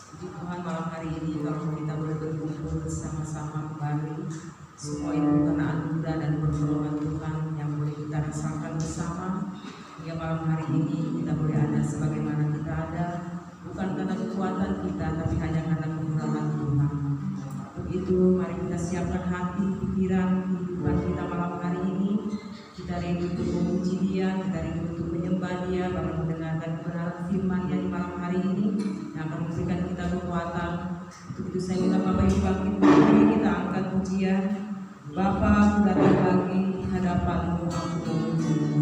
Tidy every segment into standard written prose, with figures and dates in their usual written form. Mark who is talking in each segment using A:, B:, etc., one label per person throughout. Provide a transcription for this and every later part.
A: Puji Tuhan, malam hari ini kalau kita boleh berkumpul bersama-sama kembali, semua itu karena anugerah dan pertolongan Tuhan yang boleh kita rasakan bersama. Hingga malam hari ini kita boleh ada sebagaimana kita ada, bukan karena kekuatan kita, tapi hanya karena kemurahan Tuhan. Untuk itu, mari kita siapkan hati, pikiran, kehidupan kita malam hari ini. Kita rindu untuk memuji Dia, kita rindu untuk menyembah Dia, bahkan mendengarkan kebenaran firman-Nya di malam hari ini yang akan memberikan kita kekuatan. Untuk itu saya minta Bapak Ibu bangkit berdiri, kita angkat pujian. Bapa, aku datang lagi di hadapan-Mu, aku memuji-Mu.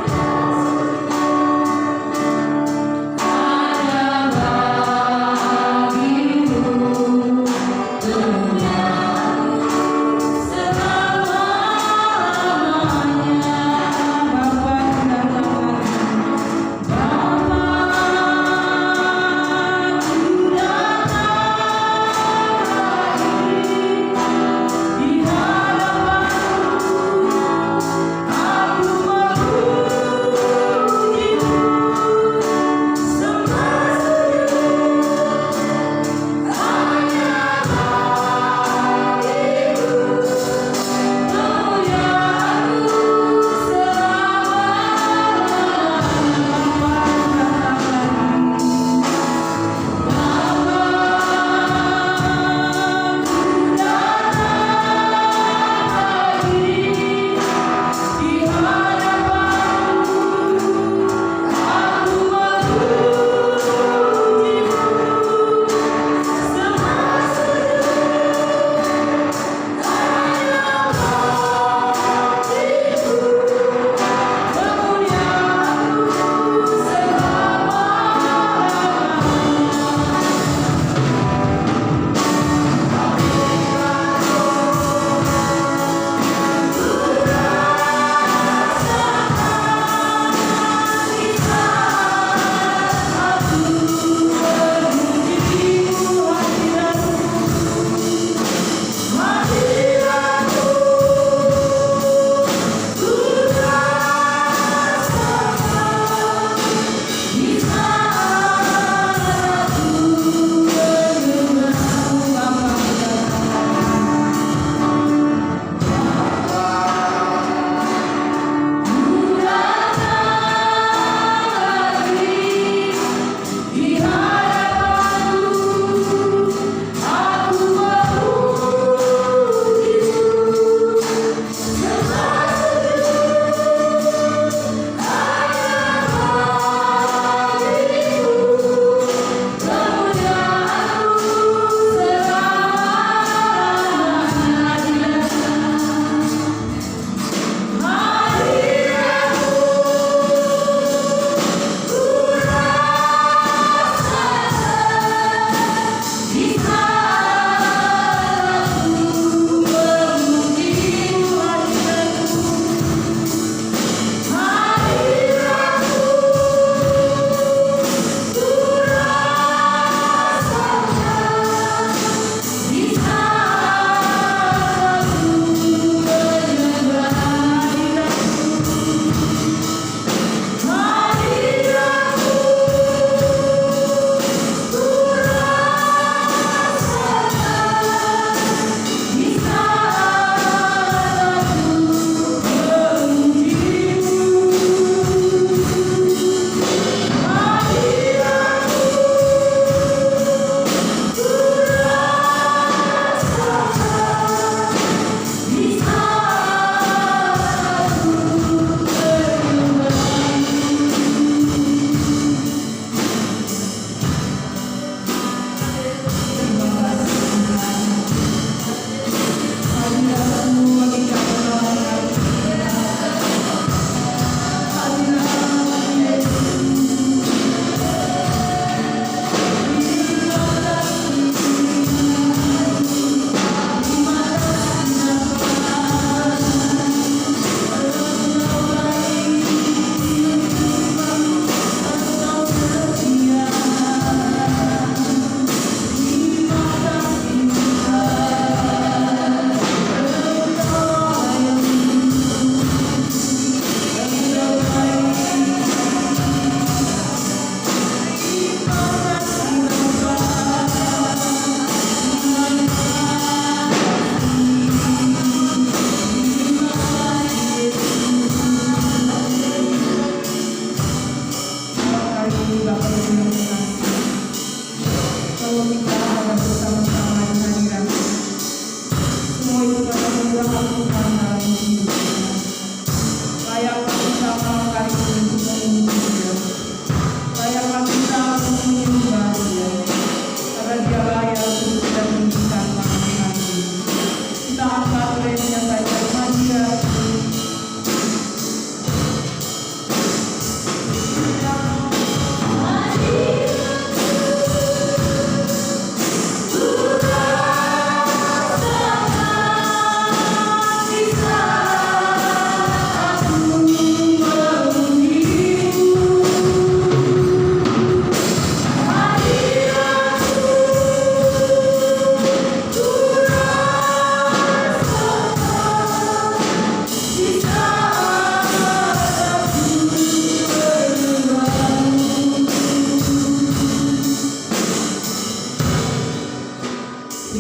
B: Aku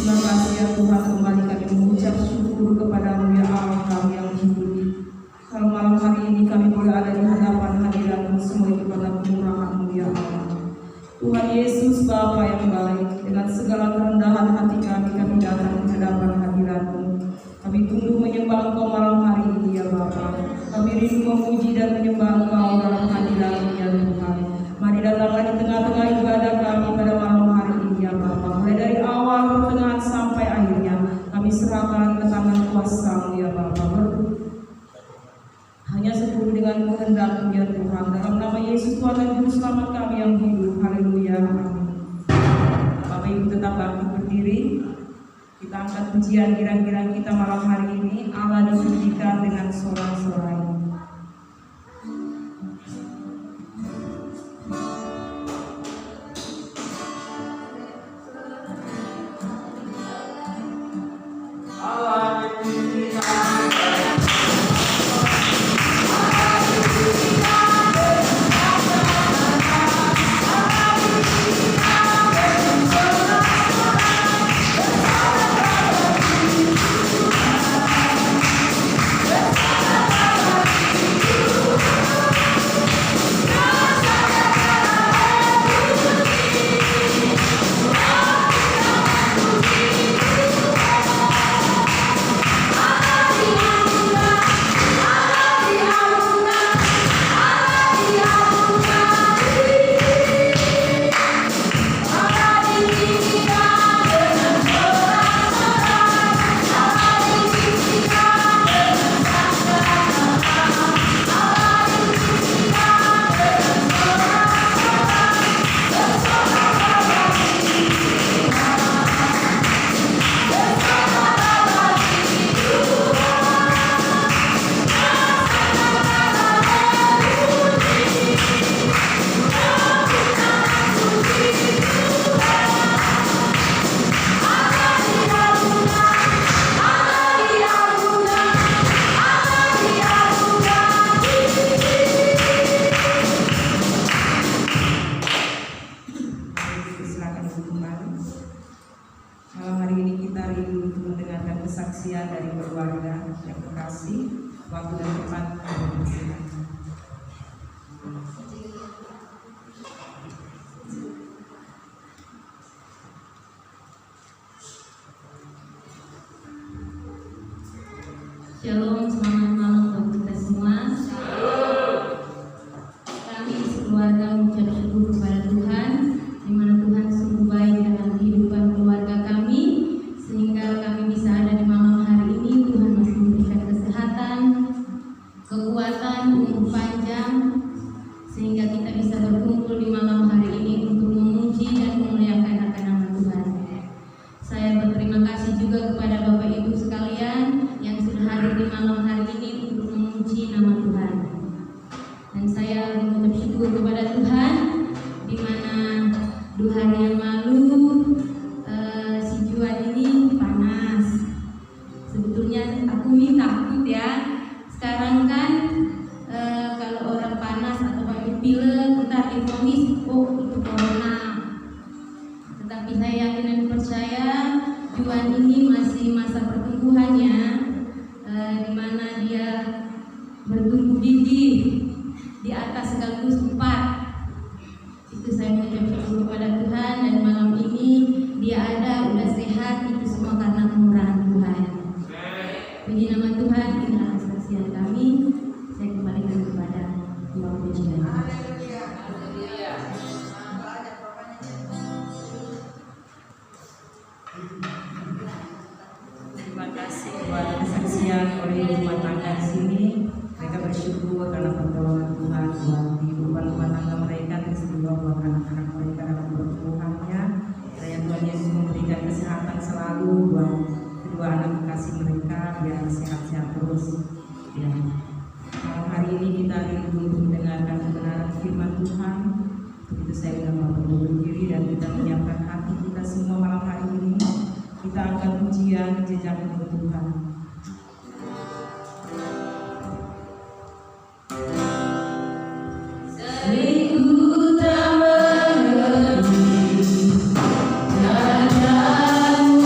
A: terima kasih ya Tuhan, kembali kami mengucap syukur kepada-Mu ya Allah kami yang hidup. Kalau malam hari ini kami boleh ada di hadapan hadirat-Mu, semua itu karena kemurahan-Mu ya Allah. Tuhan Yesus Bapa yang baik, dengan segala kerendahan hati kami datang di hadapan hadirat-Mu. Kami tunduk menyembah Engkau malam hari ini ya Bapa. Kami rindu memuji dan menyembah Engkau dalam hadirat-Mu ya Tuhan. Mari datanglah di tengah-tengah ibadah kami pada malam hari ini ya Bapa. Mulai dari awal, pertengahan sampai akhirnya, kami serahkan ke tangan kuasa-Mu ya Bapa. Hanya seluruh dengan kehendak-Mu ya Tuhan. Dalam nama Yesus Tuhan dan Juru Selamat kami yang hidup. Haleluya. Amin. Bapak Ibu tetap bangkit berdiri. Kita angkat pujian kira-kira kita malam hari ini. Allah dipujikan dengan sorak-sorai. Kesaksian dari keluarga yang terkasih, waktu dan tempat
B: Shalom, selamat malam buat kita semua. Kami sekeluarga mengucap syukur kepada Tuhan, di mana Tuhan sungguh baik dalam kehidupan keluarga kami, sehingga kami bisa ada di malam hari ini. Tuhan masih memberikan kesehatan, kekuatan, umur panjang, sehingga kita bisa berkumpul di malam hari ini untuk memuji dan memuliakan akan nama Tuhan. Saya berterima kasih juga kepada Bapak Ibu sekalian yang sudah hadir di malam hari ini untuk memuji nama Tuhan. Dan saya mengucap syukur kepada Tuhan, di mana 2 hari yang lalu si Juan ini panas. Sebetulnya aku ini takut ya. Sekarang kan kalau orang panas atau pakai pilek, entar difonis, oh itu corona. Tetapi saya yakin dan percaya Juan ini masih masa pertumbuhannya, di mana dia bertumbuh gigih di atas sekaligus 4. Itu saya mengucap syukur kepada Tuhan, dan malam ini dia ada, udah sehat, itu semua karena kemurahan Tuhan. Puji nama Tuhan. Inilah kesaksian kami. Saya kembalikan kepada Tuhan pujian.
A: Terima kasih buat kesaksian oleh rumah tangga di sini. Mereka bersyukur karena pertolongan Tuhan buat kehidupan rumah tangga mereka, dan juga buat anak-anak mereka dalam pertumbuhannya. Saya Tuhan Yesus memberikan kesehatan selalu buat kedua anak kekasih mereka, biar sehat-sehat terus. Ya. Malam hari ini kita rindu untuk mendengarkan kebenaran firman Tuhan. Untuk itu saya ingin berdiri dan kita menyiapkan hati kita semua malam hari ini. Kita akan pujian jejak Tuhan.
B: Ku tak mengerti nadamu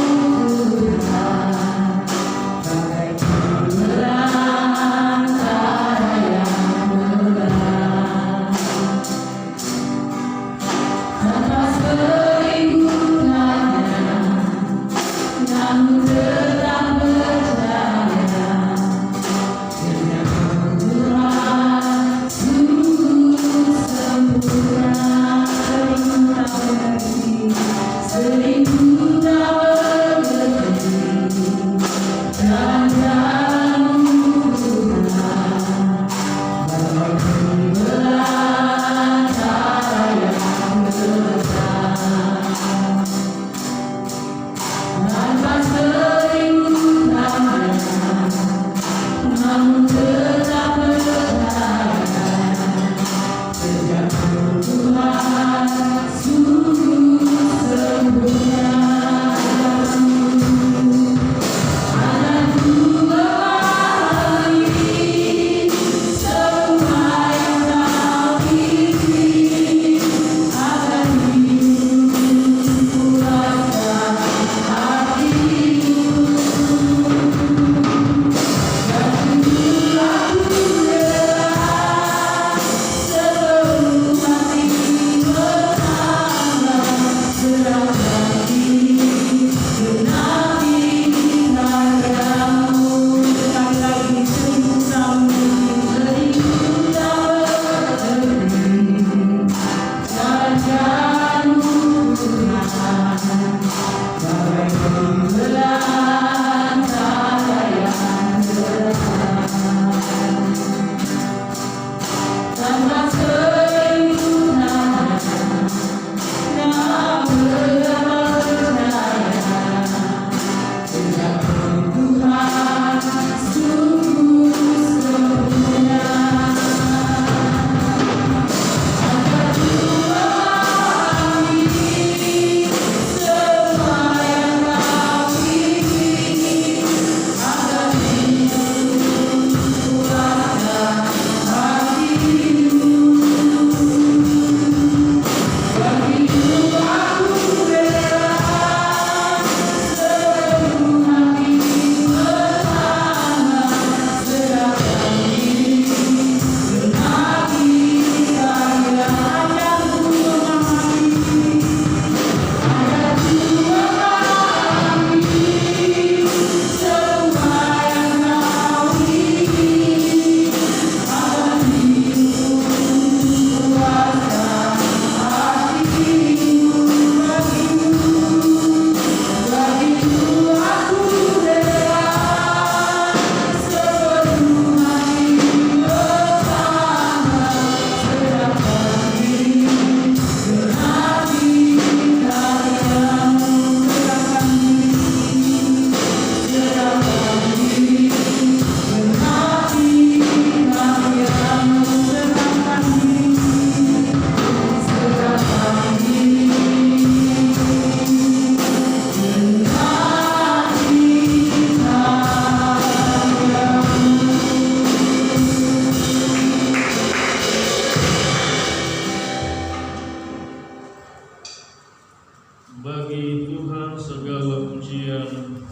C: Bagi Tuhan segala pujian,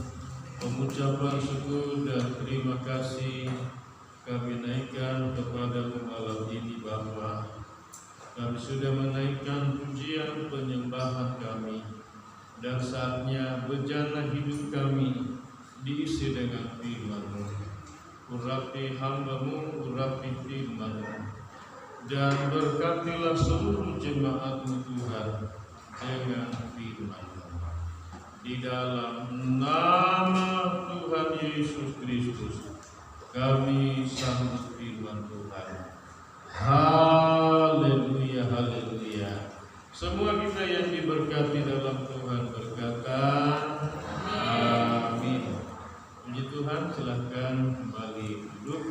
C: pengucapan syukur dan terima kasih kami naikkan kepada malam ini Bapa. Kami sudah menaikkan pujian penyembahan kami, dan saatnya bejana hidup kami diisi dengan firman-Mu. Urapi hamba-Mu, urapi firman-Mu, dan berkatilah seluruh jemaat-Mu Tuhan dengan firman-Mu. Di dalam nama Tuhan Yesus Kristus kami sambut firman Tuhan. Haleluya, haleluya. Semua kita yang diberkati dalam Tuhan berkata amin. Puji Tuhan, silahkan kembali duduk.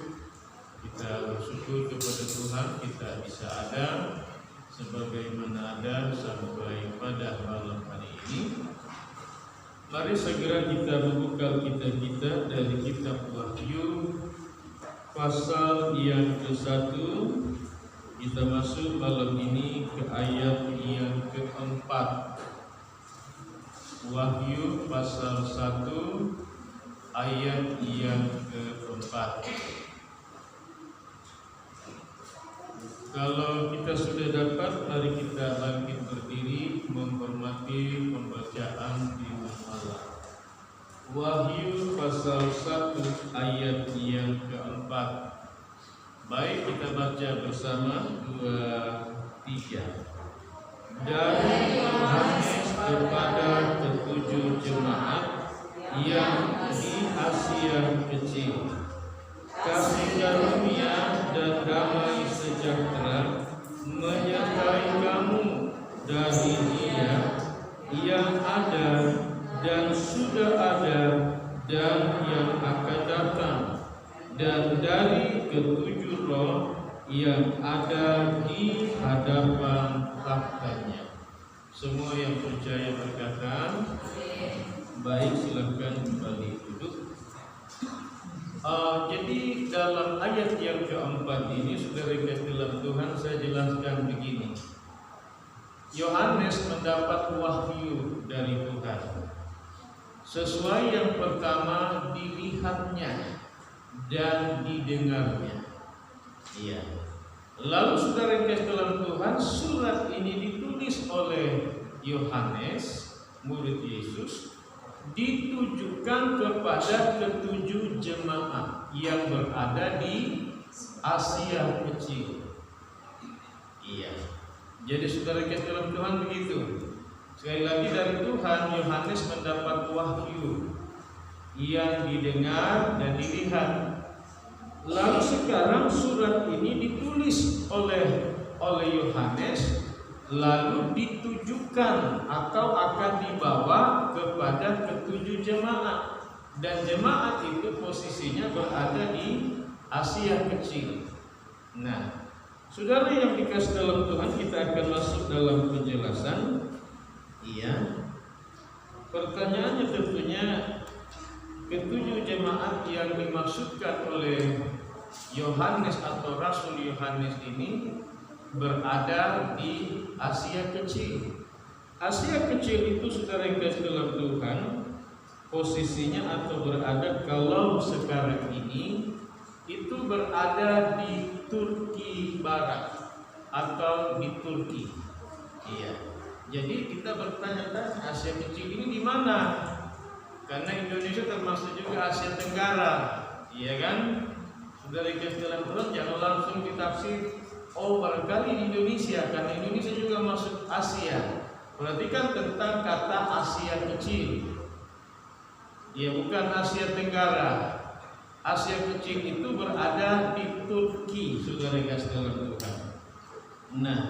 C: Kita bersyukur kepada Tuhan kita bisa ada sebagaimana ada sampai pada malam hari ini. Mari segera kita membuka kitab kita dari kitab Wahyu pasal yang ke-1. Kita masuk malam ini ke ayat yang ke-4. Wahyu pasal 1 ayat yang ke-4. Kalau kita sudah dapat, mari kita bangkit berdiri menghormati pembacaan firman Allah. Wahyu pasal 1 ayat yang ke-4. Baik, kita baca bersama 2, 3. Dari Yohanes kepada ketujuh jemaat yang di Asia Kecil, kasih karunia dan damai sejahtera menyertai kamu dari Dia yang ada dan sudah ada dan yang akan datang, dan dari ketujuh roh yang ada di hadapan tahtanya. Semua yang percaya berkata, baik, silakan kembali duduk. Jadi dalam ayat yang keempat ini, saudara kasih dalam Tuhan, saya jelaskan begini. Yohanes mendapat wahyu dari Tuhan sesuai yang pertama dilihatnya dan didengarnya. Iya. Lalu saudara kasih dalam Tuhan, surat ini ditulis oleh Yohanes, murid Yesus, ditujukan kepada ketujuh jemaat yang berada di Asia Kecil. Iya. Jadi saudara kasih dalam Tuhan begitu. Sekali lagi dari Tuhan, Yohanes mendapat wahyu yang didengar dan dilihat. Lalu sekarang surat ini ditulis oleh Yohanes, lalu ditujukan atau akan dibawa kepada ketujuh jemaat, dan jemaat itu posisinya berada di Asia Kecil. Nah, saudara yang dikasih dalam Tuhan, kita akan masuk dalam penjelasan. Iya. Pertanyaannya tentunya, ketujuh jemaat yang dimaksudkan oleh Yohanes atau Rasul Yohanes ini berada di Asia Kecil. Asia Kecil itu, saudara yang kasih dalam Tuhan, posisinya atau berada, kalau sekarang ini itu berada di Turki Barat atau di Turki. Iya. Jadi kita bertanya-tanya, Asia Kecil ini di mana? Karena Indonesia termasuk juga Asia Tenggara, iya kan? Saudara yang kasih dalam Tuhan, jangan langsung ditafsir, oh barangkali di Indonesia, karena Indonesia juga masuk Asia. Perhatikan tentang kata Asia Kecil. Ya, bukan Asia Tenggara. Asia Kecil itu berada di Turki, saudara yang kasih dalam Tuhan. Nah,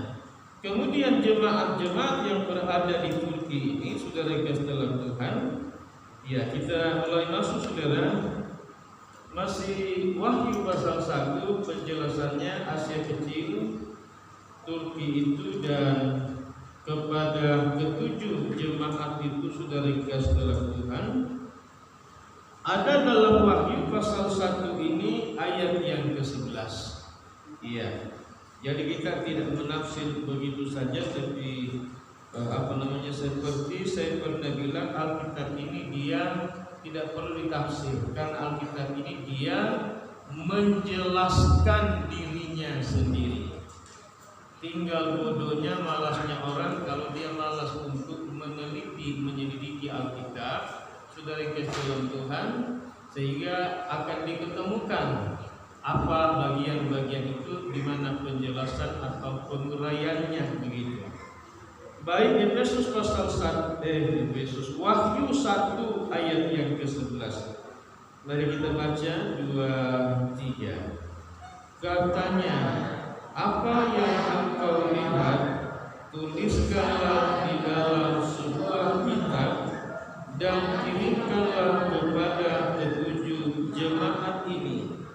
C: kemudian jemaat-jemaat yang berada di Turki ini, saudara yang kasih dalam Tuhan, ya, kita mulai masuk, saudara. Masih Wahyu pasal 1, penjelasannya Asia Kecil, Turki itu, dan kepada ketujuh jemaat itu, saudara kasih dalam Tuhan. Ada dalam Wahyu pasal 1 ini ayat yang ke-11. Iya. Jadi kita tidak menafsir begitu saja, tapi seperti saya pernah bilang Alkitab ini dia tidak perlu ditafsir, karena Alkitab ini dia menjelaskan dirinya sendiri. Tinggal bodohnya, malasnya orang kalau dia malas untuk menyelidiki Alkitab, saudara yang kasih dalam Tuhan, sehingga akan diketemukan apa bagian-bagian itu di mana penjelasan atau penguraiannya begitu. Baik, Efesus pasal 1 Wahyu 1 ayat yang ke-11. Mari kita baca 2-3. Katanya, apa yang engkau lihat, tuliskanlah di dalam sebuah kitab dan kirimkanlah kepada ketujuh jemaat ini,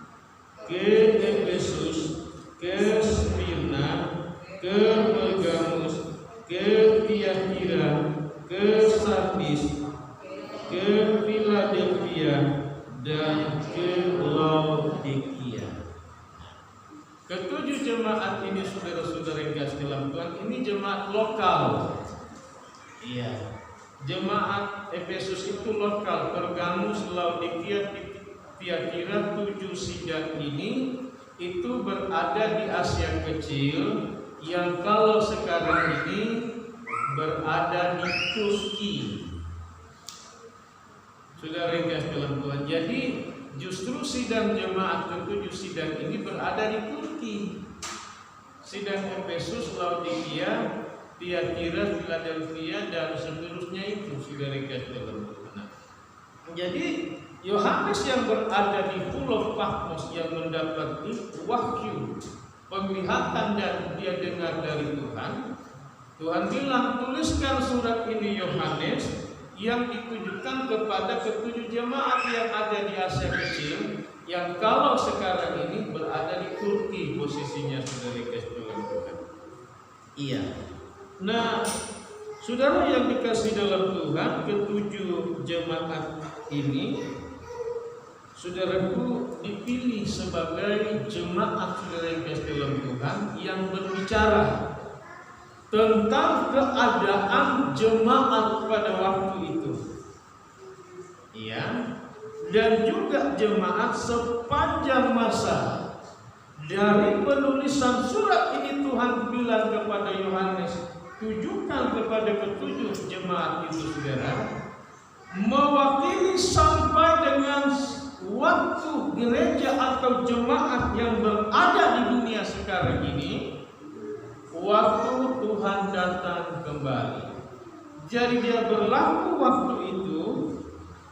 C: ke Efesus, ke Smyrna, ke Pergamus, ke Tiatira, ke Sardis, ke Philadelphia, dan ke Laodikia. Ketujuh jemaat ini, saudara-saudara yang kasih dalam Tuhan, ini jemaat lokal. Iya, jemaat Efesus itu lokal. Pergamus, Laodikia, Tiatira, 7 sidang ini itu berada di Asia Kecil, yang kalau sekarang ini berada di Turki. Saudara yang kasih dalam Tuhan, jadi justru sidang jemaat ketujuh sidang ini berada di Turki. Sidang Efesus, Laodikia, Tiatira, Philadelphia, dan seterusnya itu, saudara yang kasih dalam Tuhan. Jadi Yohanes yang berada di Pulau Patmos yang mendapat wahyu, penglihatan, dan dia dengar dari Tuhan. Tuhan bilang, tuliskan surat ini Yohanes yang ditujukan kepada ketujuh jemaat yang ada di Asia Kecil, yang kalau sekarang ini berada di Turki posisinya, saudara kasih dalam Tuhan. Iya. Nah, saudara yang dikasih dalam Tuhan, ketujuh jemaat ini, saudaraku, dipilih sebagai jemaat, saudara yang kasih dalam Tuhan, yang berbicara tentang keadaan jemaat pada waktu itu. Iya. Dan juga jemaat sepanjang masa. Dari penulisan surat ini Tuhan bilang kepada Yohanes, tujukan kepada ketujuh jemaat itu, saudara, mewakili sampai dengan waktu gereja atau jemaat yang berada di dunia sekarang ini, waktu Tuhan datang kembali. Jadi dia berlaku waktu itu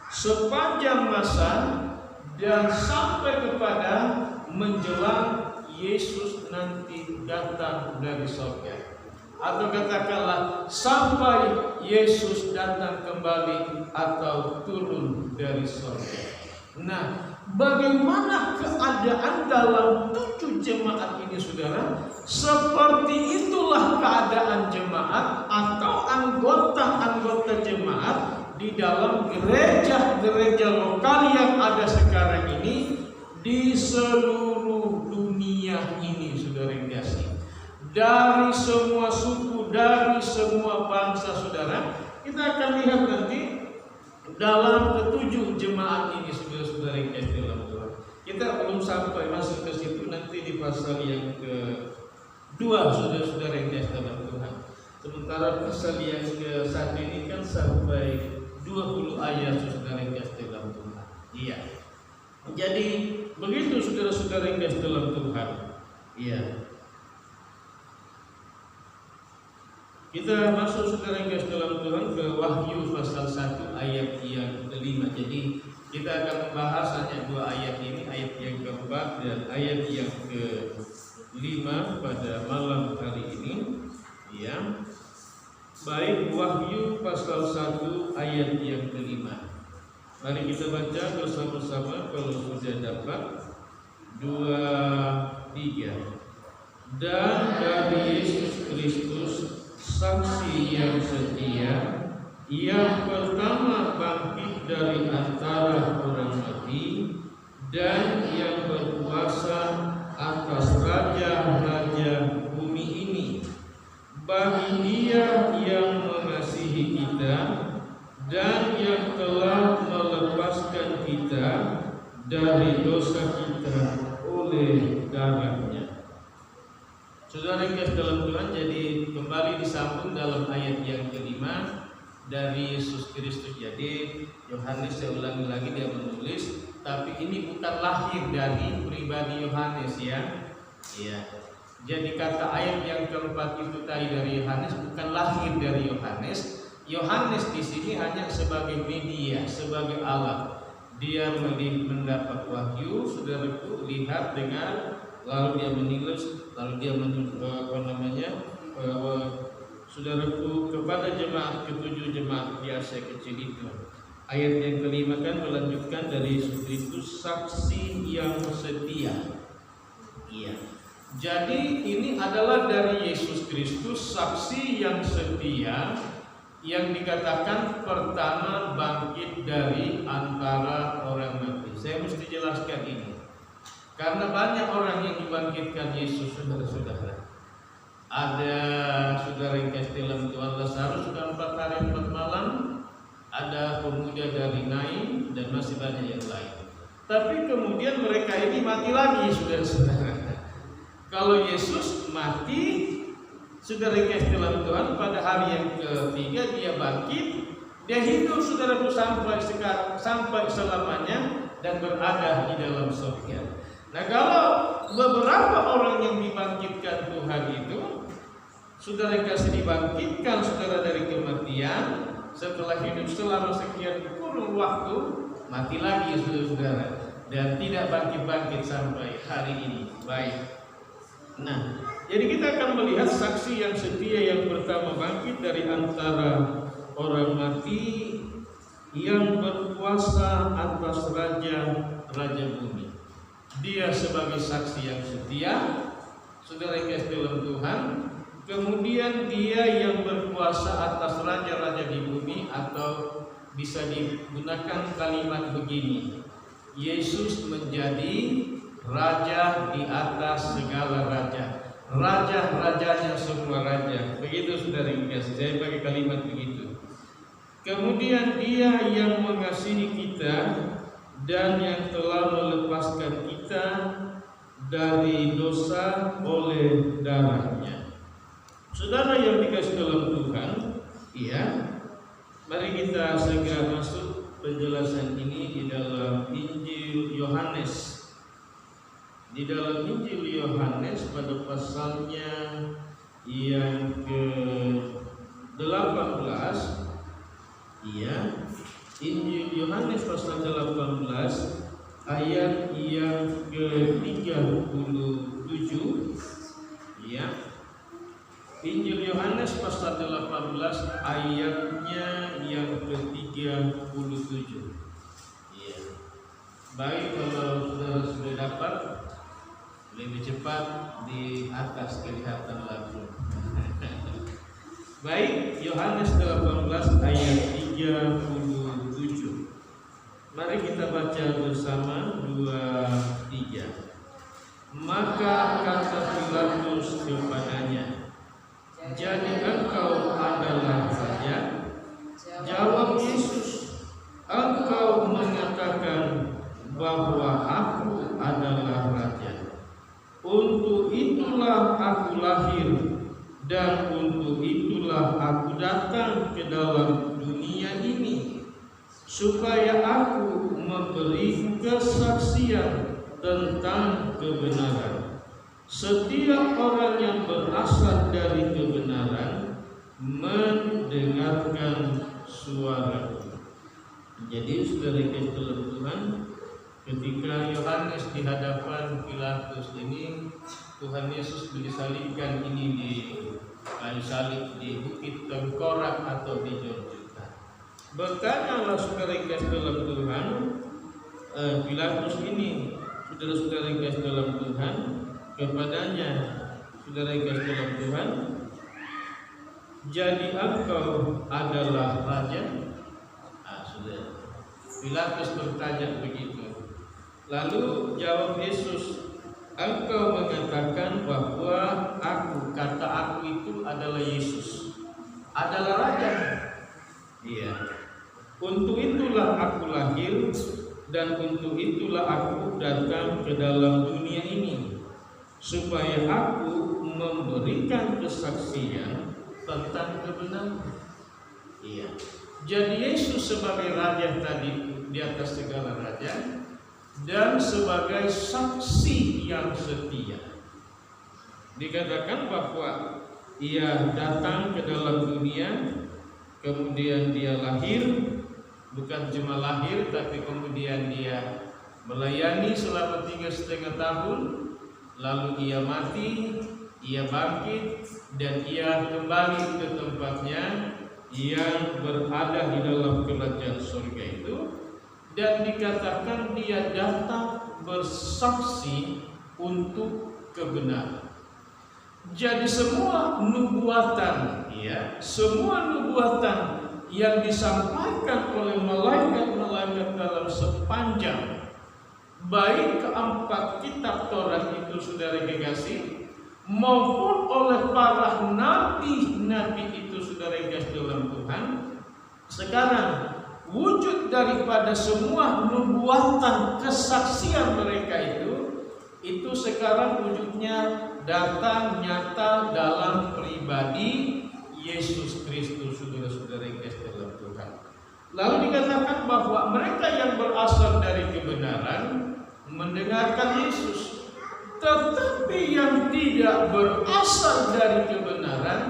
C: sepanjang masa dan sampai kepada menjelang Yesus nanti datang dari surga. Atau katakanlah sampai Yesus datang kembali atau turun dari surga. Nah, bagaimana keadaan dalam 7 jemaat ini, saudara? Seperti itulah keadaan jemaat atau anggota-anggota jemaat di dalam gereja-gereja lokal yang ada sekarang ini di seluruh dunia ini, saudara yang kasih. Dari semua suku, dari semua bangsa, saudara. Kita akan lihat nanti dalam ketujuh jemaat ini, saudara-saudara yang kasih dalam Tuhan. Kita belum sampai masuk ke situ, nanti di pasal yang ke-2, saudara-saudara yang kasih dalam Tuhan. Sementara pasal yang ke-1 ini kan sampai 20 ayat, saudara yang kasih dalam Tuhan. Iya. Jadi begitu, saudara-saudara yang kasih dalam Tuhan. Iya. Kita masuk, saudara yang kasih dalam Tuhan, ke Wahyu pasal 1 ayat yang ke-5. Jadi kita akan membahas hanya 2 ayat ini, ayat yang ke-4 dan ayat yang ke-5 pada malam hari ini. Ya. Baik, Wahyu pasal 1 ayat yang ke-5. Mari kita baca bersama-sama kalau sudah dapat. 2, 3. Dan dari Yesus Kristus, saksi yang setia, yang pertama bangkit dari antara orang mati dan yang berkuasa atas raja-raja bumi ini, bagi Dia yang mengasihi kita kita dan yang telah melepaskan kita dari dosa kita oleh darahnya. Saudara yang kasih dalam Tuhan, jadi kembali disambung dalam ayat yang kelima dari Yesus Kristus. Jadi Yohanes, saya ulangi lagi, dia menulis, tapi ini bukan lahir dari pribadi Yohanes ya. Iya. Jadi kata ayat yang keempat itu tadi dari Yohanes bukan lahir dari Yohanes. Yohanes di sini hanya sebagai media, sebagai alat. Dia mendapat wahyu, saudaraku, lihat, dengar, lalu dia menulis, lalu dia saudaraku, kepada jemaat ketujuh jemaat di Asia kecil itu. Ayat yang kelima kan melanjutkan dari Yesus Kristus, saksi yang setia. Iya. Jadi ini adalah dari Yesus Kristus, saksi yang setia, yang dikatakan pertama bangkit dari antara orang mati. Saya mesti jelaskan ini, karena banyak orang yang dibangkitkan Yesus, saudara-saudara. Ada saudara yang kasih dalam Tuhan, Lazarus sudah 4 hari 4 malam. Ada pemuda dari Nain dan masih banyak yang lain. Tapi kemudian mereka ini mati lagi, saudara-saudara. Kalau Yesus mati, saudara yang kasih dalam Tuhan, pada hari yang ketiga dia bangkit, dia hidup, saudaraku, sampai selamanya dan berada di dalam surga. Nah, kalau beberapa orang yang dibangkitkan Tuhan itu, saudara yang kasih dibangkitkan, saudara, dari kematian, setelah hidup selama sekian kurun waktu, mati lagi, saudara-saudara, dan tidak bangkit-bangkit sampai hari ini. Baik. Nah, jadi kita akan melihat saksi yang setia yang pertama bangkit dari antara orang mati, yang berkuasa atas raja bumi. Dia sebagai saksi yang setia, saudara yang kasih dalam Tuhan. Kemudian dia yang berkuasa atas raja-raja di bumi, atau bisa digunakan kalimat begini, Yesus menjadi raja di atas segala raja, raja-rajanya semua raja. Begitu saudara yang kasih, saya pakai kalimat begitu. Kemudian dia yang mengasihi kita dan yang telah melepaskan kita dari dosa oleh darahnya. Saudara yang dikasih dalam Tuhan, iya, mari kita segera masuk penjelasan ini di dalam Injil Yohanes. Di dalam Injil Yohanes pada pasalnya yang ke-18, iya, Injil Yohanes pasal 18 ayat yang ke-37, iya. Injil Yohanes pasal 18 ayatnya yang ke-37. Iya. Baik, kalau saudara sudah dapat, lebih cepat di atas kelihatan langsung. Baik, Yohanes 18 ayat 37. Mari kita baca bersama 2-3. Maka kata Pilatus kepadanya, jadi engkau adalah raja? Jawab Yesus, engkau mengatakan bahwa aku adalah raja. Untuk itulah aku lahir, dan untuk itulah aku datang ke dalam dunia ini, supaya aku memberi kesaksian tentang kebenaran. Setiap orang yang berasal dari kebenaran mendengarkan suaraku. Jadi saudara yang dalam Tuhan, ketika Yohanes di hadapan Pilatus ini, Tuhan Yesus disalibkan ini di kayu salib di Bukit Tengkorak atau di Golgota. Bertanyalah saudara yang dalam Tuhan, Pilatus ini, saudara-saudara yang dalam Tuhan, kepadanya, saudara yang dalam Tuhan, jadi engkau adalah raja? Saudara, Pilatus bertanya begitu. Lalu jawab Yesus, engkau mengatakan bahwa aku, kata aku itu adalah Yesus, adalah raja. Iya. Untuk itulah aku lahir dan untuk itulah aku datang ke dalam dunia ini, supaya aku memberikan kesaksian tentang kebenaran. Iya. Jadi Yesus sebagai raja tadi di atas segala raja dan sebagai saksi yang setia. Dikatakan bahwa ia datang ke dalam dunia, kemudian dia lahir, bukan cuma lahir tapi kemudian dia melayani selama 3,5 tahun, lalu ia mati, ia bangkit, dan ia kembali ke tempatnya yang berada di dalam kerajaan surga itu, dan dikatakan dia datang bersaksi untuk kebenaran. Jadi semua nubuatan, ya, semua nubuatan yang disampaikan oleh malaikat-malaikat dalam sepanjang baik keempat kitab Taurat itu, saudara kekasih, maupun oleh para nabi-nabi itu, saudara kekasih dalam Tuhan, sekarang wujud daripada semua nubuatan kesaksian mereka itu sekarang wujudnya datang nyata dalam pribadi Yesus Kristus, saudara-saudara yang kasih dalam Tuhan. Lalu dikatakan bahwa mereka yang berasal dari kebenaran mendengarkan Yesus, tetapi yang tidak berasal dari kebenaran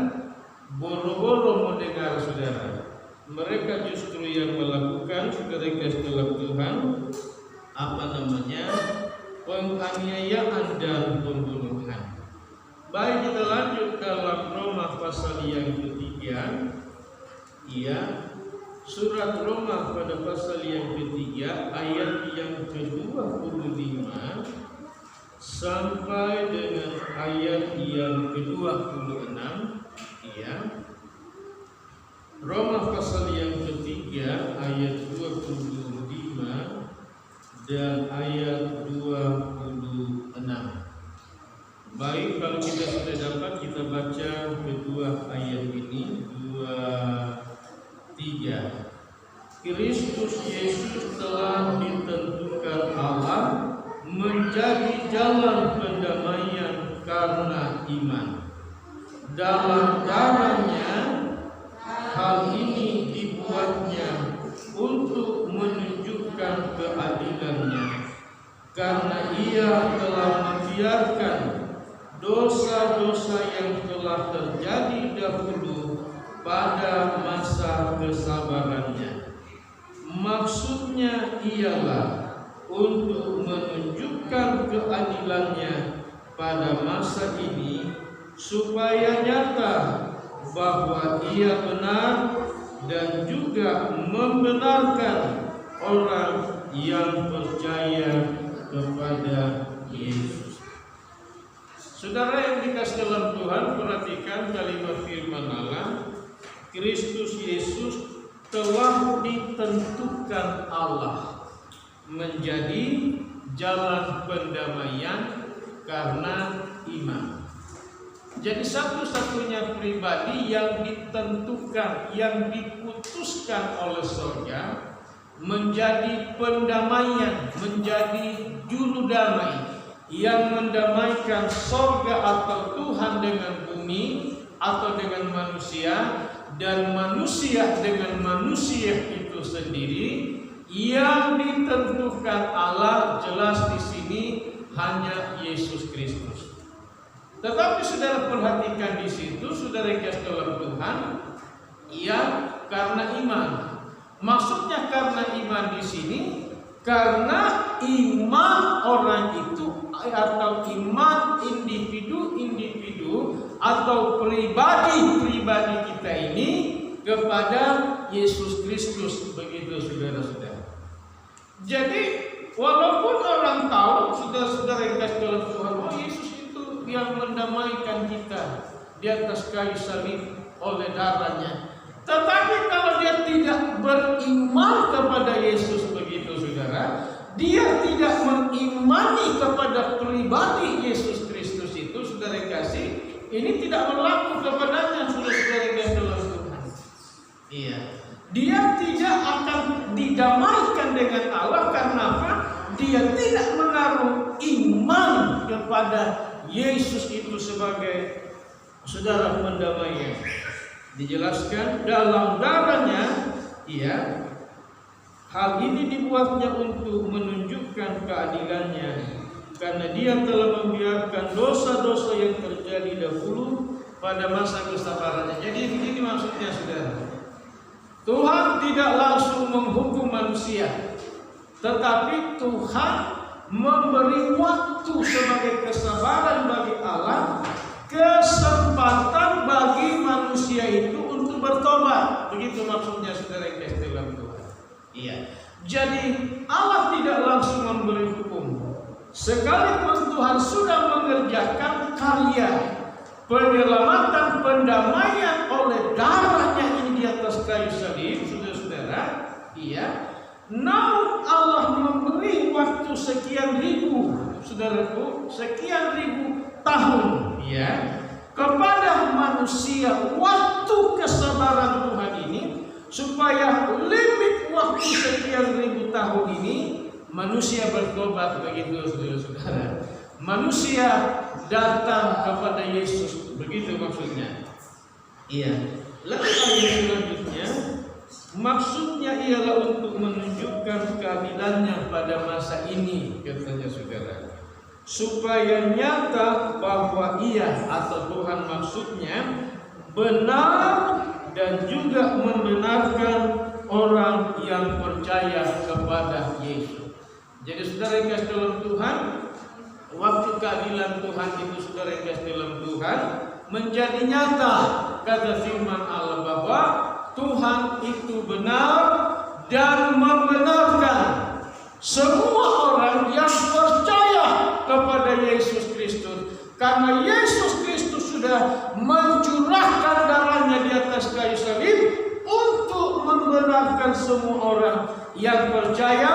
C: boro-boro mendengar, saudara. Mereka justru yang melakukan, saudara yang kasih dalam Tuhan, penganiayaan dan pembunuhan. Baik, kita lanjut dalam Roma pasal yang ketiga. Ya, surat Roma pada pasal yang ketiga ayat yang ke-25 sampai dengan ayat yang ke-26. Ya, Roma pasal yang ketiga ayat 25 dan ayat 26. Baik, kalau kita sudah dapat, kita baca kedua ayat ini, 2-3. Kristus Yesus telah ditentukan Allah menjadi jalan pendamaian karena iman. Dalam darahnya, hal ini dibuatnya untuk menunjukkan keadilannya, karena ia telah membiarkan dosa-dosa yang telah terjadi dahulu pada masa kesabarannya. Maksudnya ialah untuk menunjukkan keadilannya pada masa ini, supaya nyata bahwa ia benar dan juga membenarkan orang yang percaya kepada Yesus. Saudara yang dikasih dalam Tuhan, perhatikan kalimat firman Allah. Kristus Yesus telah ditentukan Allah menjadi jalan pendamaian karena iman. Jadi satu-satunya pribadi yang ditentukan, yang diputuskan oleh surga menjadi pendamaian, menjadi juru damai, yang mendamaikan surga atau Tuhan dengan bumi atau dengan manusia, dan manusia dengan manusia itu sendiri. Yang ditentukan Allah jelas di sini hanya Yesus Kristus. Tetapi saudara perhatikan di situ, saudara yang kasih dalam Tuhan, ia karena iman. Maksudnya karena iman di sini karena iman orang itu atau iman individu-individu atau pribadi-pribadi kita ini kepada Yesus Kristus, begitu saudara-saudara. Jadi walaupun orang tahu, saudara-saudara yang kasih dalam Tuhan, oh Yesus itu yang mendamaikan kita di atas kayu salib oleh darahnya, tetapi kalau dia tidak beriman kepada Yesus, begitu saudara, dia tidak mengimani kepada pribadi Yesus Kristus itu, saudara kasih, ini tidak berlaku kepadanya, saudara kasih dalam Tuhan. Iya, di dia tidak akan didamaikan dengan Allah. Karena apa? Dia tidak menaruh iman kepada Yesus itu sebagai saudara pendamainya. Dijelaskan dalam darahnya, ya, hal ini dibuatnya untuk menunjukkan keadilannya, karena dia telah membiarkan dosa-dosa yang terjadi dahulu pada masa kesabarannya. Jadi begini maksudnya, saudara. Tuhan tidak langsung menghukum manusia, tetapi Tuhan memberi waktu sebagai kesabaran bagi Allah, kesempatan bagi manusia itu untuk bertobat. Begitu maksudnya, saudara yang kasih dalam Tuhan. Iya. Jadi Allah tidak langsung memberi hukum, sekalipun Tuhan sudah mengerjakan karya penyelamatan, pendamaian oleh darahnya ini di atas kayu salib, saudara-saudara. Iya. Namun Allah memberi waktu sekian ribu, saudaraku, sekian ribu tahun, ya, kepada manusia, waktu kesabaran Tuhan ini, supaya limit waktu sekian ribu tahun ini manusia bertobat. Begitu, saudara-saudara. Manusia datang kepada Yesus, begitu maksudnya. Iya. Lalu ayat selanjutnya, maksudnya ialah untuk menunjukkan keadilannya pada masa ini, katanya saudara, supaya nyata bahwa Ia atau Tuhan maksudnya benar dan juga membenarkan orang yang percaya kepada Yesus. Jadi saudara yang kasih dalam Tuhan, waktu keadilan Tuhan itu, saudara yang kasih dalam Tuhan, menjadi nyata, kata firman Allah, bahwa Tuhan itu benar dan membenarkan semua orang yang percaya kepada Yesus Kristus. Karena Yesus Kristus sudah mencurahkan darahnya di atas kayu salib untuk membenarkan semua orang yang percaya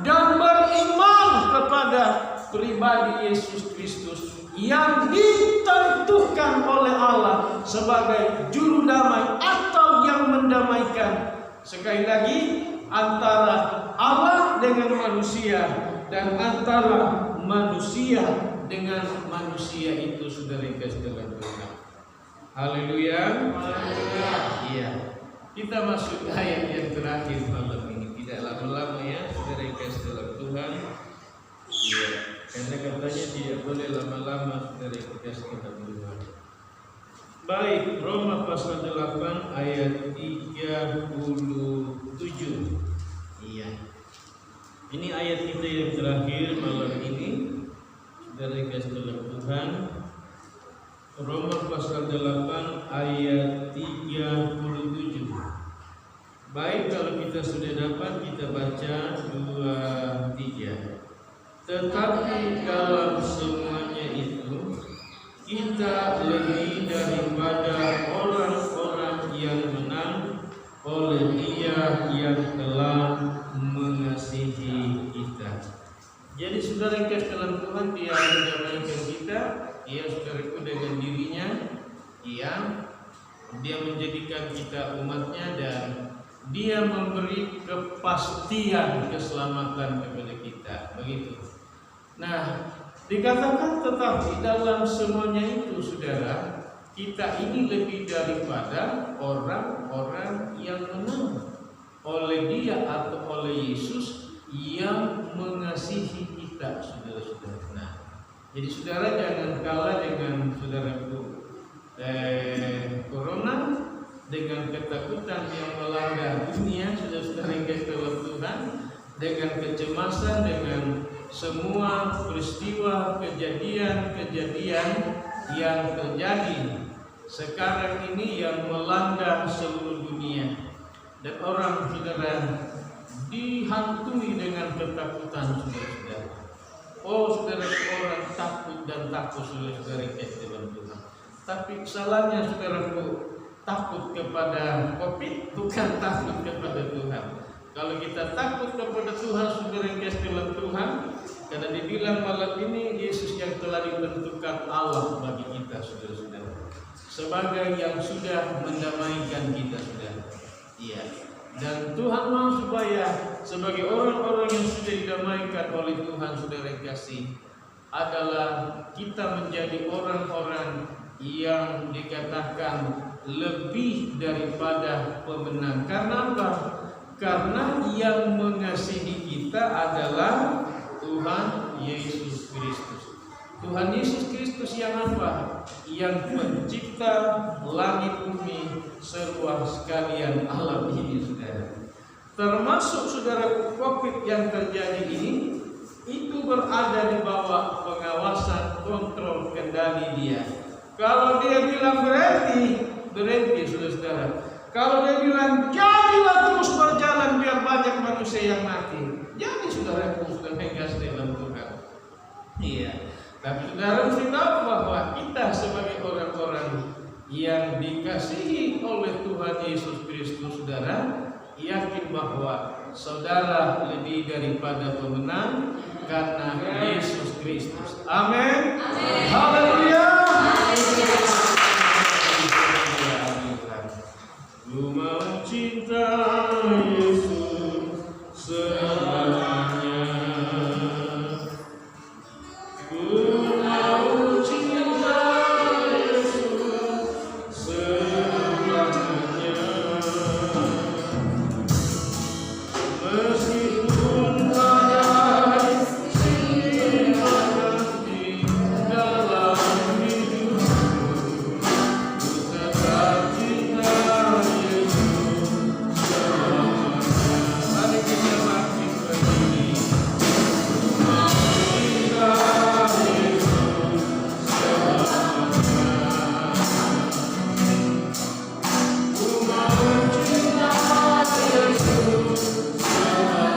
C: dan beriman kepada pribadi Yesus Kristus yang ditentukan oleh Allah sebagai juru damai atau yang mendamaikan. Sekali lagi, antara Allah dengan manusia dan antara manusia dengan manusia itu, saudara yang kasih dalam Tuhan. Haleluya. Iya. Kita masuk ayat yang terakhir malam ini. Tidak lama-lama ya, saudara yang kasih dalam Tuhan. Iya. Karena katanya tidak boleh lama-lama, saudara yang kasih dalam Tuhan. Baik, Roma pasal 8 ayat 37. Iya. Ini ayat kita yang terakhir malam ini, saudara yang kasih dalam Tuhan. Roma pasal 8 ayat 37. Baik, kalau kita sudah dapat, kita baca 2-3. Tetapi dalam semuanya itu kita lebih daripada orang-orang yang menang oleh Dia yang telah mengasihi kita. Jadi saudara yang kasih dalam Tuhan, Dia mendamaikan kita, Dia saudaraku dengan dirinya, Dia menjadikan kita umatnya, dan Dia memberi kepastian keselamatan kepada kita. Begitu. Nah, dikatakan tetapi dalam semuanya itu, saudara, kita ini lebih daripada orang-orang yang menang oleh Dia atau oleh Yesus yang mengasihi kita, saudara-saudara. Nah, jadi saudara jangan kalah dengan saudaraku corona, dengan ketakutan yang melanda dunia, saudara-saudara yang kasih dalam Tuhan, dengan kecemasan, dengan semua peristiwa kejadian-kejadian yang terjadi sekarang ini yang melanda seluruh dunia, dan orang, saudara, dihantui dengan ketakutan, saudara-saudara. Oh, saudara, orang takut dan takut, saudara-saudara kasih dalam Tuhan. Tapi salahnya, saudaraku, takut kepada COVID bukan takut kepada Tuhan. Kalau kita takut kepada Tuhan, saudara yang kasih dalam Tuhan, karena dibilang malam ini Yesus yang telah ditentukan Allah bagi kita, saudara-saudara, sebagai yang sudah mendamaikan kita, saudara. Iya. Dan Tuhan mau supaya sebagai orang-orang yang sudah didamaikan oleh Tuhan, saudara yang kasih, adalah kita menjadi orang-orang yang dikatakan lebih daripada pemenang. Karena apa? Karena yang mengasihi kita adalah Tuhan Yesus Kristus. Tuhan Yesus Kristus yang apa? Yang mencipta langit bumi serta sekalian alam ini, saudara. Termasuk saudara COVID yang terjadi ini, itu berada di bawah pengawasan, kontrol, kendali Dia. Kalau Dia bilang berhenti, saudara-saudara. Kalau Dia bilang jadilah terus berjalan biar banyak manusia yang mati, jadi saudara megas dalam Tuhan. Iya. Tapi saudara mesti tahu bahwa kita sebagai orang-orang yang dikasihi oleh Tuhan Yesus Kristus, saudara, yakin bahwa saudara lebih daripada pemenang karena Yesus Kristus. Amin. Haleluya. Ku mencintai Yesus selamanya. Ku mau cintai Yesus selamanya. Meskipun badai silih menanti dalam hidupku, ku tetap cinta Yesus selamanya. Mari kita makin berdiri. Ku mau cinta Yesus selamanya. Ku mau cinta Yesus selamanya.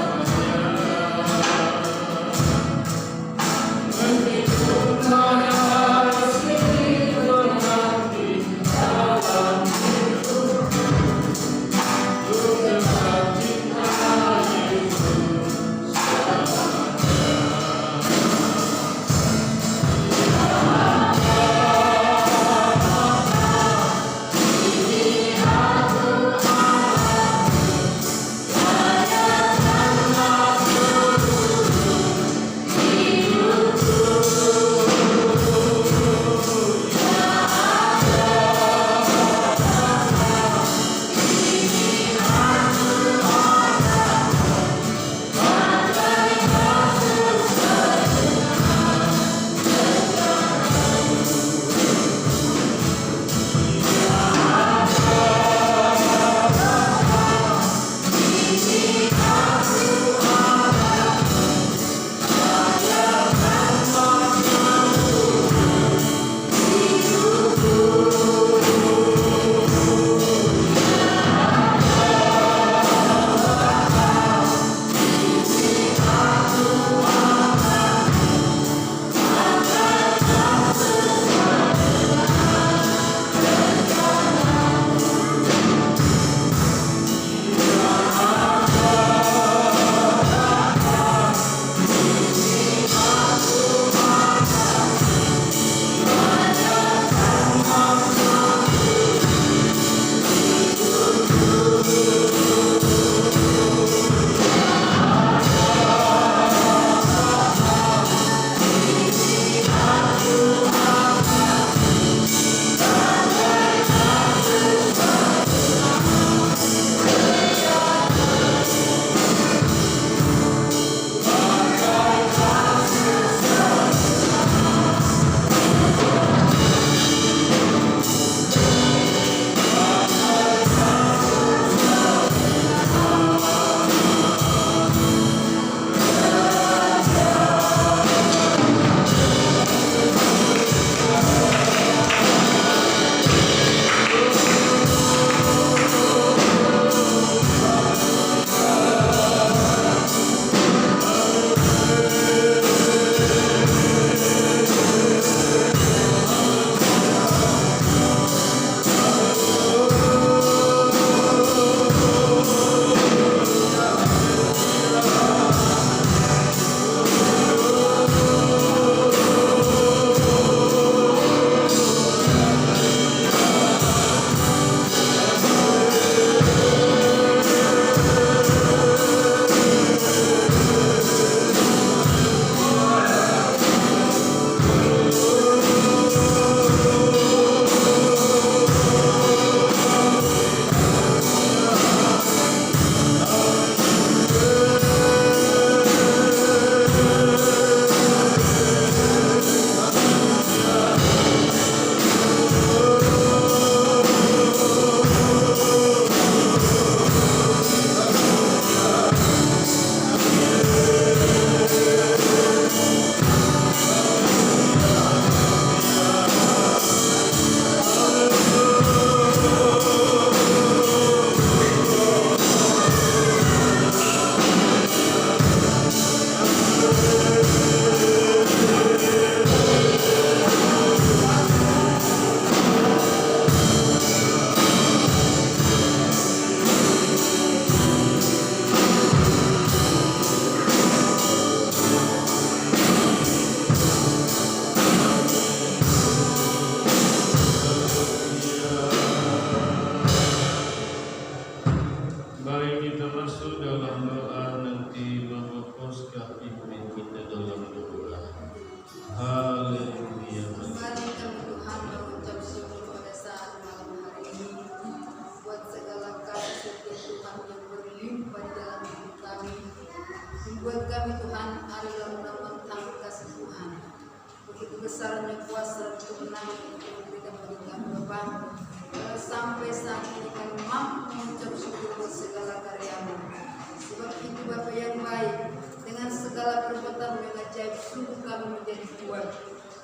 C: masuk dalam doa, nanti Bapak Poska pimpin kita dalam doa. Haleluya.
D: Mari kami Tuhan mengucap syukur pada saat malam hari ini buat segala kasih setia Tuhan yang berlimpah di dalam hidup kami. Membuat kami Tuhan adalah menentang kasih Tuhan. Begitu besarnya kuasa dan kemenangan yang Tuhan berikan bagi kami Bapa. Sampai saat ini kami mampu mengucap syukur buat segala karya-Mu. Sebab itu Bapa yang baik, dengan segala perbuatan yang ajaib sungguh kami menjadi kuat.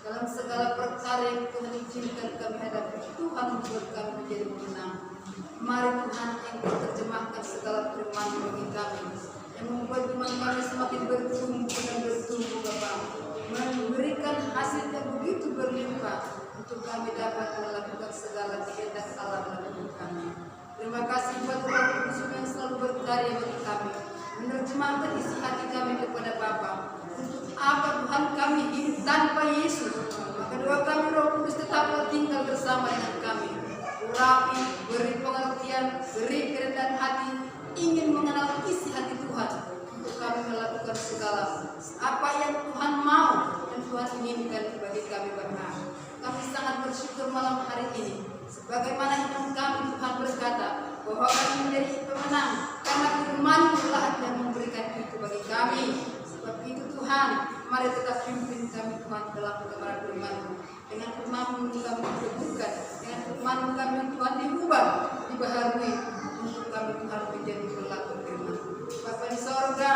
D: Dalam segala perkara yang Tuhan izinkan kami hadapi, Tuhan membuat kami menjadi pemenang. Mari Tuhan Engkau terjemahkan segala firman bagi kami, yang membuat iman kami semakin bertumbuh dan bertumbuh Bapa, memberikan hasil yang begitu berlimpah untuk kami dapat melakukan segala kehendak Allah dalam hidup kami. Terima kasih buat Roh Kudus yang selalu berkarya bagi kami, menerjemahkan isi hati kami kepada Bapa. Untuk apa Tuhan kami hidup tanpa Yesus? Maka doa kami Roh Kudus tetaplah tinggal bersama dengan kami. Urapi, beri pengertian, beri kerendahan hati, ingin mengenal isi hati Tuhan untuk kami melakukan segala apa yang Tuhan mau dan Tuhan inginkan bagi kami Bapa. Kami sangat bersyukur malam hari ini, sebagaimana iman kami Tuhan berkata bahwa kami menjadi pemenang karena firman-Mu telah yang memberikan itu bagi kami. Sebab itu Tuhan, mari tetap pimpin kami Tuhan dalam kebenaran firman-Mu. Dengan firman-Mu kami diteguhkan, dengan firman-Mu kami Tuhan diubah, dibaharui untuk kami Tuhan menjadi pelaku firman. Bapa di sorga,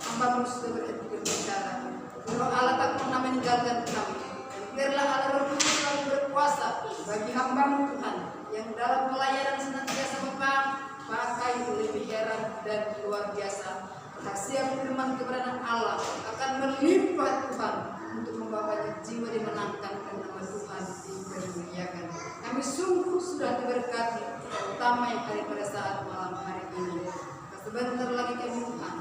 D: hamba-Mu sudah berhenti berbicara. Roh Allah tak pernah meninggalkan kami. Biarlah Allah Roh Kudus selalu berkuasa bagi hamba-Mu Tuhan yang dalam pelayanan senantiasa Bapa pakai lebih heran dan luar biasa. Kesaksian firman kebenaran Allah akan melimpah Tuhan untuk membawa banyak jiwa dimenangkan dan nama Tuhan dipermuliakan. Kami sungguh sudah diberkati, terutama yang hari pada saat malam hari ini. Sebentar lagi kami Tuhan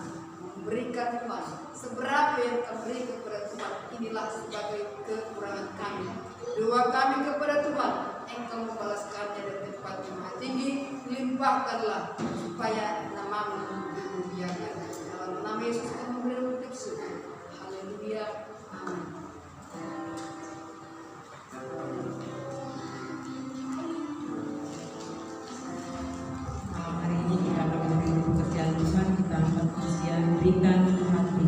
D: memberikan Tuhan seberapa yang kami beri kepada Tuhan, inilah sebagai kekurangan kami. Doa kami kepada Tuhan, Engkau membalaskannya dari tempat yang maha tinggi, limpahkanlah supaya nama-Mu dimuliakan. Dalam nama Yesus kami mengucap syukur. Haleluya. Amin.
A: Malam hari ini kita akan memberi pekerjaan Tuhan, kita angkat usia berikan hati.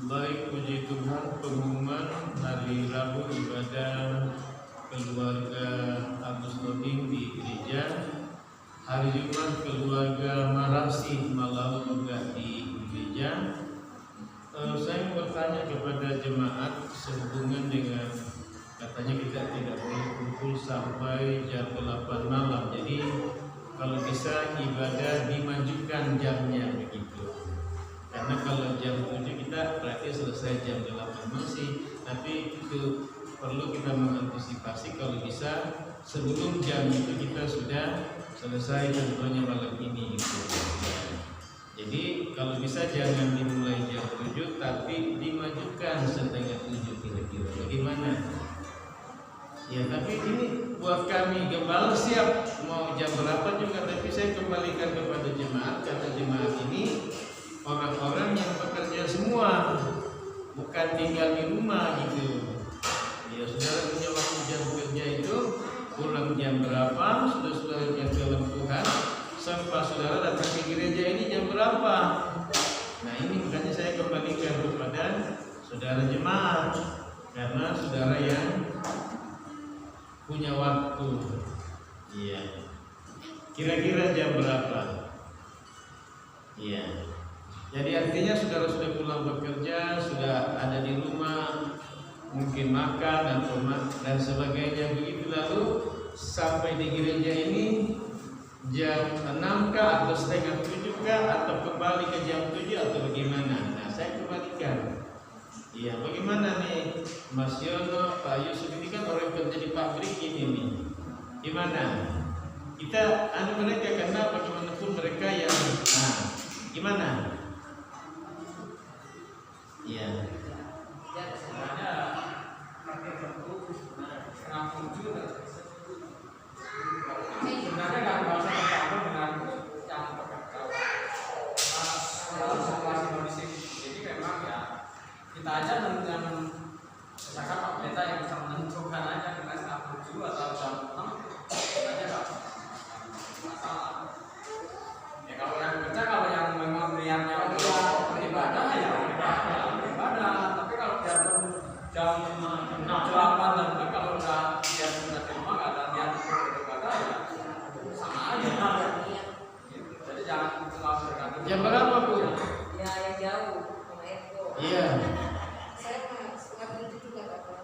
C: Baik, puji Tuhan, pengumuman hari Rabu ibadah keluarga Agus Toding di gereja. Hari Jumat keluarga Marasi Malau juga di gereja. Saya bertanya kepada jemaat sehubungan dengan katanya kita tidak boleh kumpul sampai jam 8 malam. Jadi kalau bisa ibadah dimajukan jamnya begitu. Karena kalau jam 7 kita berarti selesai jam 8 masih, tapi itu perlu kita mengantisipasi kalau bisa sebelum jam itu kita sudah selesai contohnya malam ini gitu. Jadi kalau bisa jangan dimulai jam 7 tapi dimajukan setengah 7 kira-kira. Bagaimana? Ya tapi ini buat kami gembala siap mau jam berapa juga, tapi saya kembalikan kepada jemaat karena jemaat ini orang-orang yang bekerja semua, bukan tinggal di rumah gitu. Ya saudara punya waktu jam kerja itu pulang jam berapa, sudah saudara yang dalam Tuhan, sampai saudara datang ke gereja ini jam berapa. Nah ini makanya saya kembalikan kepada saudara jemaat, karena saudara yang punya waktu. Iya. Kira-kira jam berapa? Iya. Jadi artinya saudara sudah pulang bekerja, sudah ada di rumah, mungkin makan dan sebagainya begitu, lalu sampai di gereja ini jam 6 kah atau setengah 7 kah, atau kembali ke jam 7 atau bagaimana? Nah saya kembalikan. Iya, bagaimana nih Mas Yono, Pak Yusuf ini kan orang kerja di pabrik ini nih. Gimana? Kita mereka karena bagaimanapun mereka yang gimana? Iya.
E: Sebenarnya pakai tentu setengah 7 sebenarnya kan bahasa pertama dengan yang bekerja dalam situasi kondisi. Jadi memang ya kita aja dengan misalkan Pak Pendeta yang bisa menentukan aja dengan setengah 7 atau jam 6 sebenarnya nggak masalah. Ya kalau yang bekerja, kalau yang memang niatnya untuk beribadah ya beribadah. Tapi kalau dia jam 8 dan kalau udah dia sudah terima nggak ada niat untuk beribadah ya sama aja. Jadi jangan terlalu bergantung.
C: Jam berapa Bu?
D: Ya yang jauh sama Eko.
C: Iya.
D: Saya setengah 7 juga nggak apa-apa.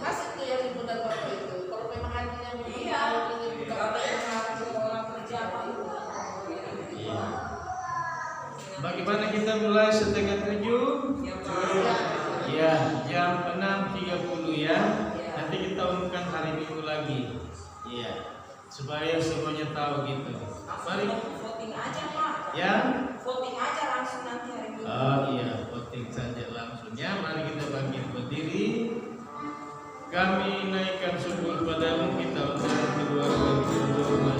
D: Masih tuh yang dibuat waktu itu. Kalau memang ada yang ingin buka orang kerja apa itu.
C: Iya. Bagaimana kita mulai setengah 7? Ya, jam 6.30 ya. Nanti kita umumkan hari Minggu lagi. Iya. Supaya semuanya tahu gitu. Mari
A: Voting aja Pak.
C: ya.
A: Voting aja langsung nanti hari Minggu.
C: Oh iya, voting saja langsungnya. Mari kita bangkit berdiri. Kami naikkan syukur padamu, kita ucapkan kedua kali berdoa.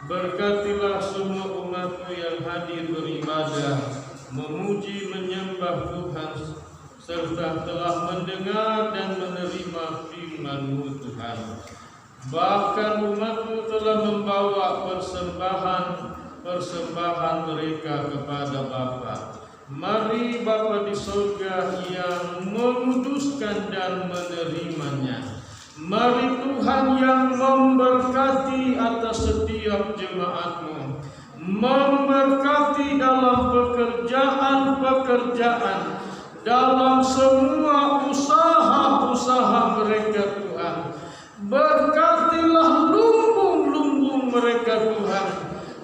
C: Berkatilah semua umat-Mu yang hadir beribadah, memuji menyembah Tuhan, serta telah mendengar dan menerima firman-Mu Tuhan. Bahkan umat-Mu telah membawa persembahan mereka kepada Bapa. Mari Bapa di surga yang menguduskan dan menerimanya. Mari Tuhan yang memberkati atas setiap jemaat-Mu, memberkati dalam pekerjaan-pekerjaan, dalam semua usaha-usaha mereka Tuhan. Berkatilah lumbung-lumbung mereka Tuhan.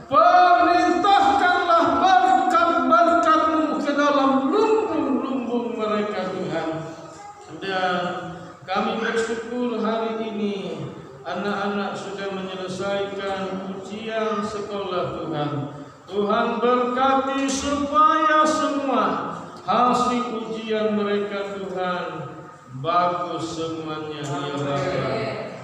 C: Perintahkanlah berkat-berkat-Mu ke dalam lumbung-lumbung mereka Tuhan. Dan kami bersyukur hari ini anak-anak sudah menyelesaikan ujian sekolah Tuhan. Tuhan berkati supaya semua hasil ujian mereka Tuhan bagus semuanya ya Bapa.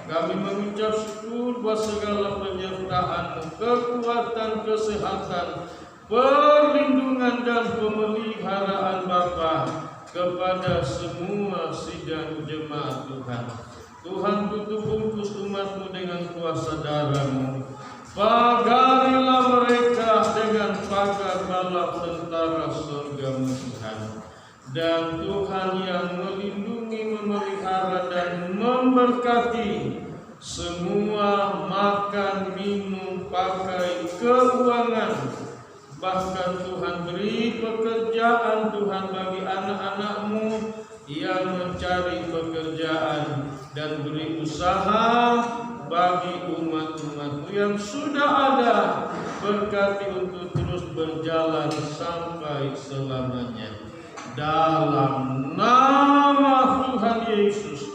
C: Kami mengucap syukur buat segala penyertaan, kekuatan, kesehatan, perlindungan dan pemeliharaan Bapa kepada semua sidang jemaat Tuhan. Tuhan tutup bungkus umat-Mu dengan kuasa darah-Mu. Pagarilah mereka dengan pagar bala tentara surga-Mu Tuhan. Dan Tuhan yang melindungi, memelihara dan memberkati semua makan, minum, pakai, keuangan. Bahkan Tuhan beri pekerjaan Tuhan bagi anak-anak-Mu yang mencari pekerjaan, dan beri usaha bagi umat-umat-Mu yang sudah ada. Berkati untuk terus berjalan sampai selamanya. Dalam nama Tuhan Yesus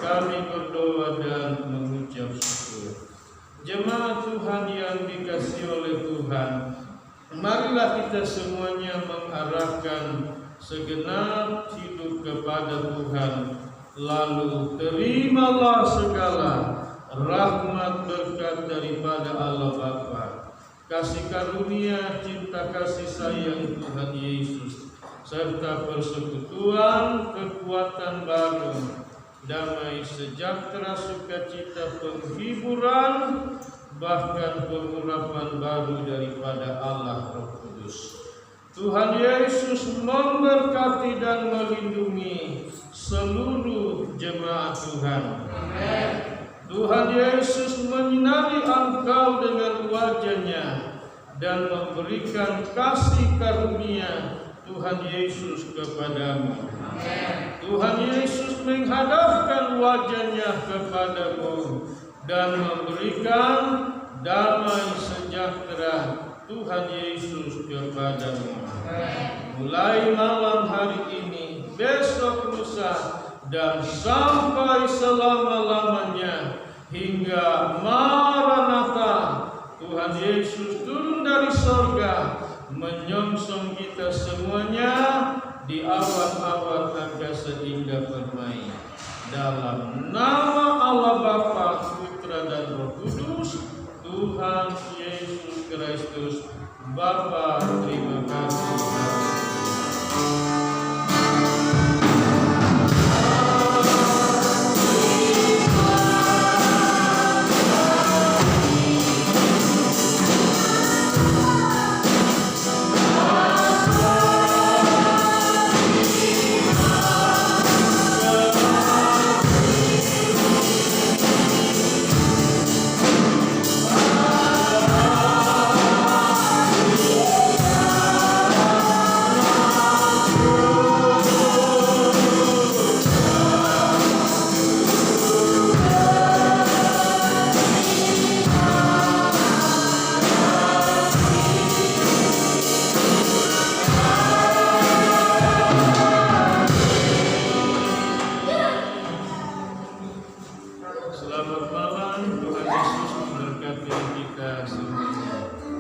C: kami berdoa dan mengucap syukur. Jemaat Tuhan yang dikasihi oleh Tuhan, marilah kita semuanya mengarahkan segenap hidup kepada Tuhan. Lalu terimalah segala rahmat berkat daripada Allah Bapa, kasih karunia, cinta kasih sayang Tuhan Yesus, serta persekutuan, kekuatan baru, damai sejahtera, sukacita, penghiburan, bahkan pengurapan baru daripada Allah Roh Kudus. Tuhan Yesus memberkati dan melindungi seluruh jemaat Tuhan. Amen. Tuhan Yesus menyinari engkau dengan wajah-Nya dan memberikan kasih karunia Tuhan Yesus kepadamu. Amen. Tuhan Yesus menghadapkan wajah-Nya kepadamu dan memberikan damai sejahtera Tuhan Yesus kepadamu. Mulai malam hari ini, besok lusa, dan sampai selama-lamanya hingga Maranatha, Tuhan Yesus turun dari sorga menyongsong kita semuanya di awan-awan angkasa indah permai. Dalam nama Allah Bapa, Putra dan Roh Kudus, Tuhan Yesus Kristus, Bapa